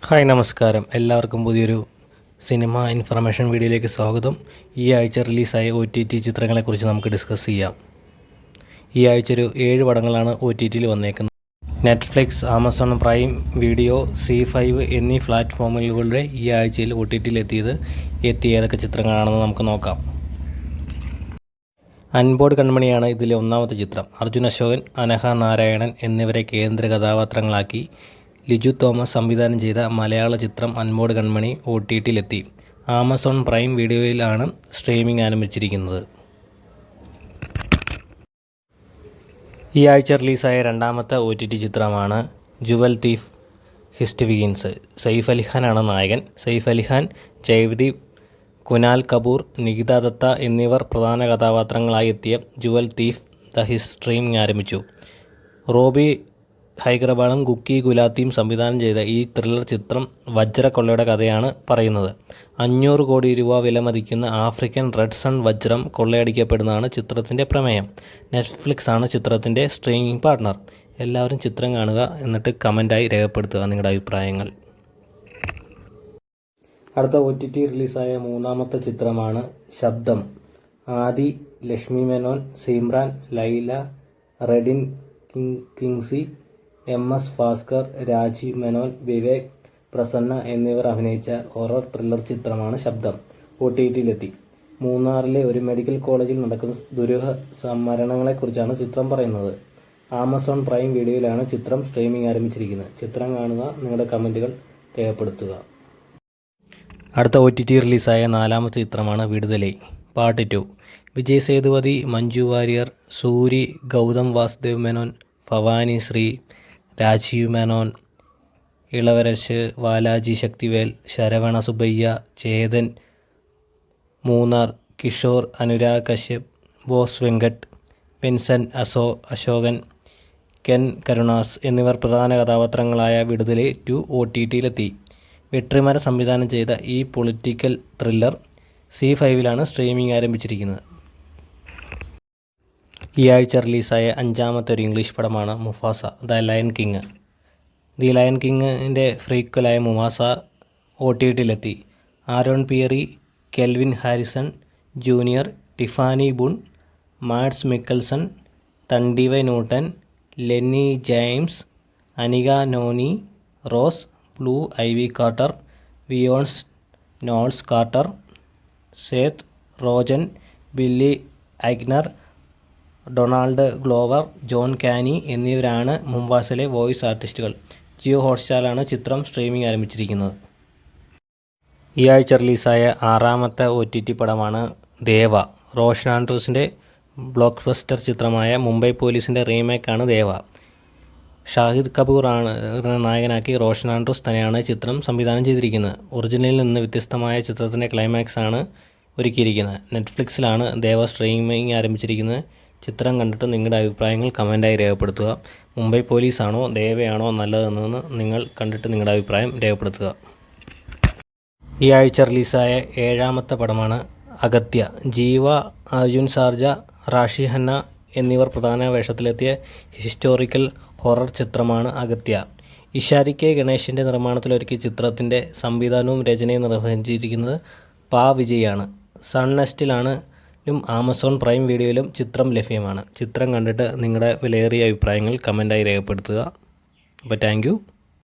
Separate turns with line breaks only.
Hi നമസ്കാരം. എല്ലാവർക്കും പുതിയൊരു സിനിമ ഇൻഫർമേഷൻ വീഡിയോയിലേക്ക് സ്വാഗതം. ഈ ആഴ്ച റിലീസായ OTT ചിത്രങ്ങളെക്കുറിച്ച് നമുക്ക് ഡിസ്കസ് ചെയ്യാം. ഈ ആഴ്ച ഒരു 7 പടങ്ങളാണ് OTTയിൽ വന്നേക്കുന്നത്. Netflix, Amazon prime video, C5 എന്നീ പ്ലാറ്റ്ഫോമുകളുടെ ഈ ആഴ്ചയിൽ OTTയിൽ എത്തിയ ഏതൊക്കെ ചിത്രങ്ങളാണെന്ന് നമുക്ക് നോക്കാം. അൻബോർഡ് കൺമണിയാണ് ഇതിലെ ഒന്നാമത്തെ ചിത്രം. അർജുൻ അശോകൻ, അനഘ നാരായണൻ എന്നിവരെ കേന്ദ്ര കഥാപാത്രങ്ങളാക്കി ലിജു തോമസ് സംവിധാനം ചെയ്ത മലയാള ചിത്രം അൻബോർഡ് കൺമണി OTTയിലെത്തി. ആമസോൺ പ്രൈം വീഡിയോയിലാണ് സ്ട്രീമിംഗ് ആരംഭിച്ചിരിക്കുന്നത്. ഈ ആഴ്ച റിലീസായ രണ്ടാമത്തെ OTT ചിത്രമാണ് Jewel Thief Heist Begins. Saif Ali ഖാനാണ് നായകൻ. സൈഫ് അലി ഖാൻ, ജയ്ദീപ്, കുനാൽ കപൂർ, നികിത ദത്ത എന്നിവർ പ്രധാന കഥാപാത്രങ്ങളായി എത്തിയ Jewel Thief the Heist streaming ആരംഭിച്ചു. റോബി ഹൈദരാബാദും കുക്കി ഗുലാത്തിയും സംവിധാനം ചെയ്ത ഈ ത്രില്ലർ ചിത്രം വജ്രക്കൊള്ളയുടെ കഥയാണ് പറയുന്നത്. 500 കോടി രൂപ വിലമതിക്കുന്ന ആഫ്രിക്കൻ റെഡ് സൺ വജ്രം കൊള്ളയടിക്കപ്പെടുന്നതാണ് ചിത്രത്തിൻ്റെ പ്രമേയം. നെറ്റ്ഫ്ലിക്സ് ആണ് ചിത്രത്തിൻ്റെ സ്ട്രീമിംഗ് പാർട്ട്ണർ. എല്ലാവരും ചിത്രം കാണുക, എന്നിട്ട് കമൻറ്റായി രേഖപ്പെടുത്തുക നിങ്ങളുടെ അഭിപ്രായങ്ങൾ. അടുത്ത OTT റിലീസായ മൂന്നാമത്തെ ചിത്രമാണ് ശബ്ദം. ആദി, ലക്ഷ്മി മേനോൻ, സിമ്രാൻ, ലൈല, റെഡിൻ കിങ്സി, MS ഭാസ്കർ, രാജീവ് മേനോൻ, വിവേക് പ്രസന്ന എന്നിവർ അഭിനയിച്ച ഹൊറർ ത്രില്ലർ ചിത്രമാണ് ശബ്ദം. OTTയിലെത്തി. മൂന്നാറിലെ ഒരു മെഡിക്കൽ കോളേജിൽ നടക്കുന്ന ദുരൂഹ മരണങ്ങളെക്കുറിച്ചാണ് ചിത്രം പറയുന്നത്. ആമസോൺ പ്രൈം വീഡിയോയിലാണ് ചിത്രം സ്ട്രീമിംഗ് ആരംഭിച്ചിരിക്കുന്നത്. ചിത്രം കാണുക, നിങ്ങളുടെ കമൻറ്റുകൾ രേഖപ്പെടുത്തുക. അടുത്ത OTT റിലീസായ നാലാമത്തെ ചിത്രമാണ് Viduthalai part 2. Vijay Sethupathi, Manju Warrier, Soori, Gautham Vasudev Menon, Bhavani Sri, Rajiv Menon, Ilavarasu, Valaji Sakthivel, Saravana Subbiah, Chetan, Munnar, Kishore, Anurag Kashyap, Bose Venkat, Vincent Ashokan, Ken Karunas എന്നിവർ പ്രധാന കഥാപാത്രങ്ങളായ വിടുതലൈ 2 OTTയിലെത്തി. വെട്രിമാര സംവിധാനം ചെയ്ത ഈ പൊളിറ്റിക്കൽ ത്രില്ലർ C5ലാണ് സ്ട്രീമിംഗ് ആരംഭിച്ചിരിക്കുന്നത്. ഈ ആഴ്ച റിലീസായ അഞ്ചാമത്തെ ഒരു ഇംഗ്ലീഷ് പടമാണ് Mufasa the Lion King. The Lion കിങ്ങിൻ്റെ ഫ്രീക്വലായ മുഫാസ OTTയിലെത്തി. Aaron Pierre, Kelvin Harrison Junior, Tiffany Boone, Mads Mikkelsen, Thandiwe Newton, Lennie James, Anika Noni, Rose Blue Ivy Carter, Beyonce Knowles Carter, Seth Rogen, Billy Eichner, Donald Glover, John Kani എന്നിവരാണ് മുഫാസയിലെ voice ആർട്ടിസ്റ്റുകൾ. ജിയോ ഹോട്ട്സ്റ്റാറിലാണ് ചിത്രം streaming ആരംഭിച്ചിരിക്കുന്നത്. ഈ ആഴ്ച റിലീസായ ആറാമത്തെ OTT പടമാണ് ദേവ. റോഷൻ ആൻഡ്രൂസിൻ്റെ ബ്ലോക്ക് ബസ്റ്റർ ചിത്രമായ മുംബൈ പോലീസിൻ്റെ റീമേക്കാണ് ദേവ. ഷാഹിദ് കപൂർ നായകനാക്കി റോഷൻ ആൻഡ്രൂസ് തന്നെയാണ് ചിത്രം സംവിധാനം ചെയ്തിരിക്കുന്നത്. ഒറിജിനലിൽ നിന്ന് വ്യത്യസ്തമായ ചിത്രത്തിൻ്റെ ക്ലൈമാക്സ് ആണ് ഒരുക്കിയിരിക്കുന്നത്. നെറ്റ്ഫ്ലിക്സിലാണ് ദേവ സ്ട്രീമിംഗ് ആരംഭിച്ചിരിക്കുന്നത്. ചിത്രം കണ്ടിട്ട് നിങ്ങളുടെ അഭിപ്രായങ്ങൾ കമൻറ്റായി രേഖപ്പെടുത്തുക. മുംബൈ പോലീസാണോ ദേവയാണോ നല്ലതെന്ന് നിങ്ങൾ കണ്ടിട്ട് നിങ്ങളുടെ അഭിപ്രായം രേഖപ്പെടുത്തുക. ഈ ആഴ്ച റിലീസായ ഏഴാമത്തെ പടമാണ് അഗത്യ. ജീവ, അർജുൻ സാർജ, റാഷി ഹന്ന എന്നിവർ പ്രധാന വേഷത്തിലെത്തിയ ഹിസ്റ്റോറിക്കൽ ഹൊറർ ചിത്രമാണ് അഗത്യ. ഇഷാരി കെ ഗണേഷിൻ്റെ നിർമ്മാണത്തിലൊരുക്കിയ ചിത്രത്തിൻ്റെ സംവിധാനവും രചനയും നിർവഹിച്ചിരിക്കുന്നത് വിജയാണ്. സൺ നെസ്റ്റിലാണ് ആമസോൺ പ്രൈം വീഡിയോയിലും ചിത്രം ലഭ്യമാണ്. ചിത്രം കണ്ടിട്ട് നിങ്ങളുടെ വിലയേറിയ അഭിപ്രായങ്ങൾ കമൻറ്റായി രേഖപ്പെടുത്തുക. അപ്പോൾ താങ്ക് യു.